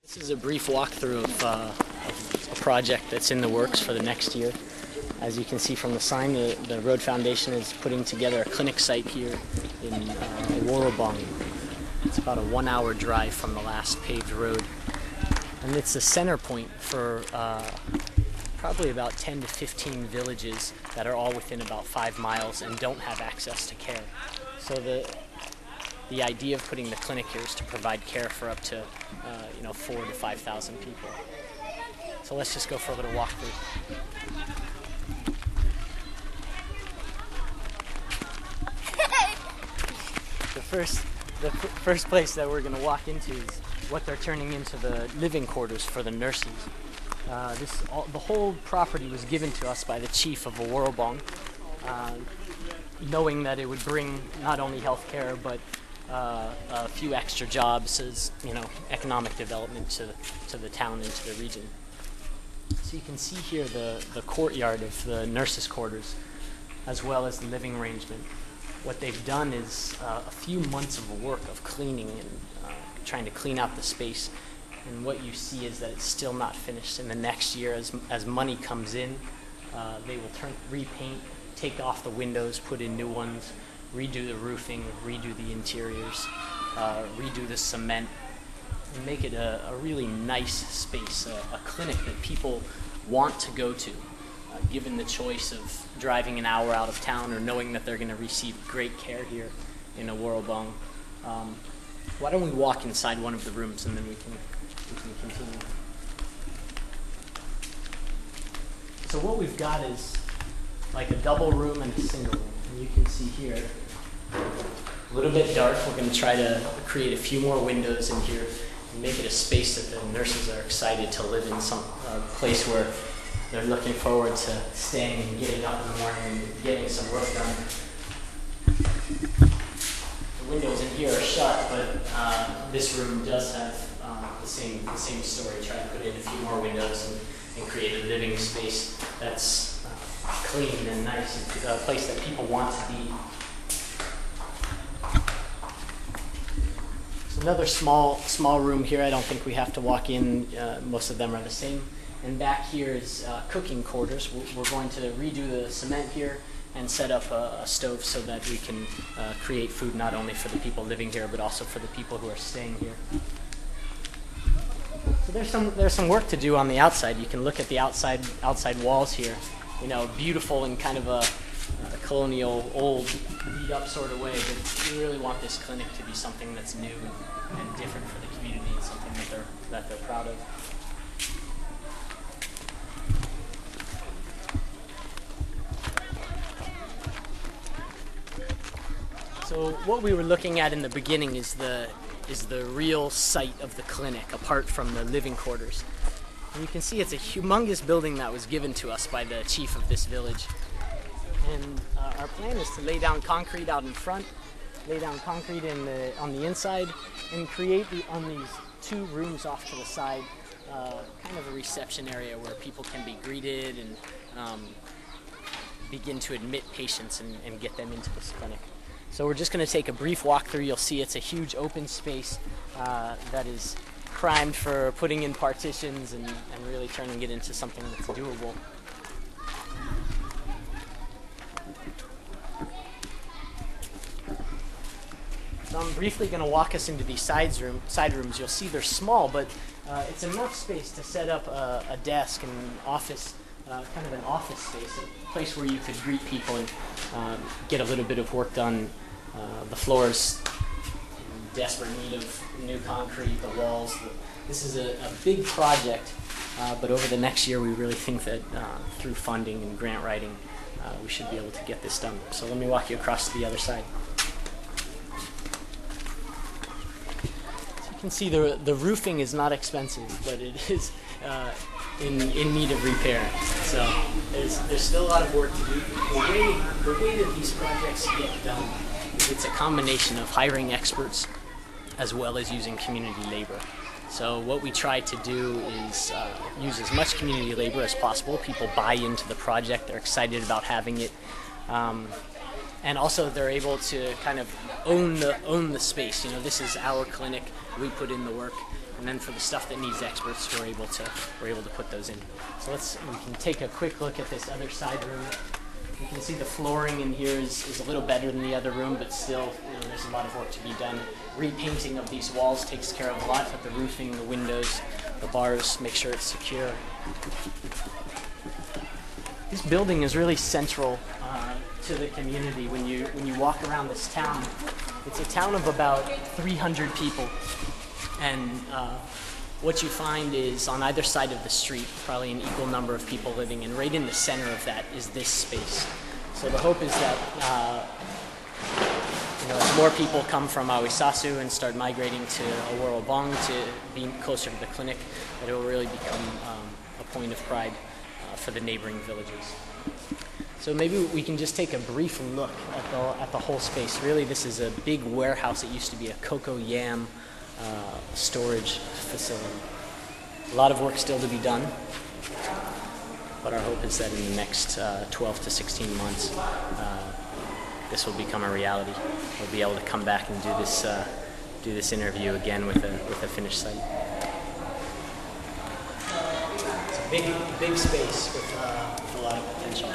This is a brief walkthrough of a project that's in the works for the next year. As you can see from the sign, the Rohde Foundation is putting together a clinic site here in Warrobong. It's about a 1-hour drive from the last paved road. And it's a center point for probably about 10 to 15 villages that are all within about 5 miles and don't have access to care. So the idea of putting the clinic here is to provide care for up to 4,000 to 5,000 people. So let's just go for a little walkthrough. The first place that we're going to walk into is what they're turning into the living quarters for the nurses. The whole property was given to us by the chief of Warrobong, knowing that it would bring not only health care but a few extra jobs as economic development to the town and to the region. So you can see here the courtyard of the nurses' quarters, as well as the living arrangement. What they've done is a few months of work of cleaning and trying to clean out the space. And what you see is that it's still not finished. In the next year, as money comes in, they will repaint, take off the windows, put in new ones, redo the roofing, redo the interiors, redo the cement, and make it a really nice space, a clinic that people want to go to, given the choice of driving an hour out of town or knowing that they're going to receive great care here in Warrobong. Why don't we walk inside one of the rooms and then we can continue. So what we've got is like a double room and a single room. And you can see here, a little bit dark. We're going to try to create a few more windows in here and make it a space that the nurses are excited to live in, some place where they're looking forward to staying and getting up in the morning and getting some work done. The windows in here are shut, but this room does have the same story. Try to put in a few more windows and create a living space that's clean and nice, a place that people want to be. So another small room here. I don't think we have to walk in. Most of them are the same. And back here is cooking quarters. We're going to redo the cement here and set up a stove so that we can create food not only for the people living here but also for the people who are staying here. So there's some work to do on the outside. You can look at the outside walls here. Beautiful in kind of a colonial, old, beat-up sort of way. But we really want this clinic to be something that's new and different for the community and something that they're proud of. So what we were looking at in the beginning is the real site of the clinic, apart from the living quarters. And you can see it's a humongous building that was given to us by the chief of this village. And our plan is to lay down concrete out in front, lay down concrete on the inside, and create on these 2 rooms off to the side, kind of a reception area where people can be greeted and begin to admit patients and get them into this clinic. So we're just going to take a brief walk through. You'll see it's a huge open space that is primed for putting in partitions and really turning it into something that's doable. So I'm briefly going to walk us into these side rooms. You'll see they're small, but it's enough space to set up a desk and office, kind of an office space, a place where you could greet people and get a little bit of work done. The floor's in desperate need of new concrete, the walls. This is a big project, but over the next year we really think that through funding and grant writing we should be able to get this done. So let me walk you across to the other side. So you can see the roofing is not expensive, but it is in need of repair. So there's still a lot of work to do. The way that these projects get done, it's a combination of hiring experts as well as using community labor. So what we try to do is use as much community labor as possible. People buy into the project, they're excited about having it. and also they're able to kind of own the space. You know, this is our clinic. We put in the work, and then for the stuff that needs experts, we're able to put those in. So we can take a quick look at this other side room. You can see the flooring in here is a little better than the other room, but still, you know, there's a lot of work to be done. Repainting of these walls takes care of a lot, but the roofing, the windows, the bars, make sure it's secure. This building is really central to the community. When you walk around this town, it's a town of about 300 people, and what you find is on either side of the street, probably an equal number of people living, and right in the center of that is this space. So the hope is that you know, as more people come from Awisasu and start migrating to Awarobong to be closer to the clinic, that it will really become a point of pride for the neighboring villages. So maybe we can just take a brief look at the whole space. Really, this is a big warehouse. It used to be a cocoa yam storage facility. A lot of work still to be done, but our hope is that in the next 12 to 16 months, this will become a reality. We'll be able to come back and do this interview again with a finished site. It's a big space with a lot of potential.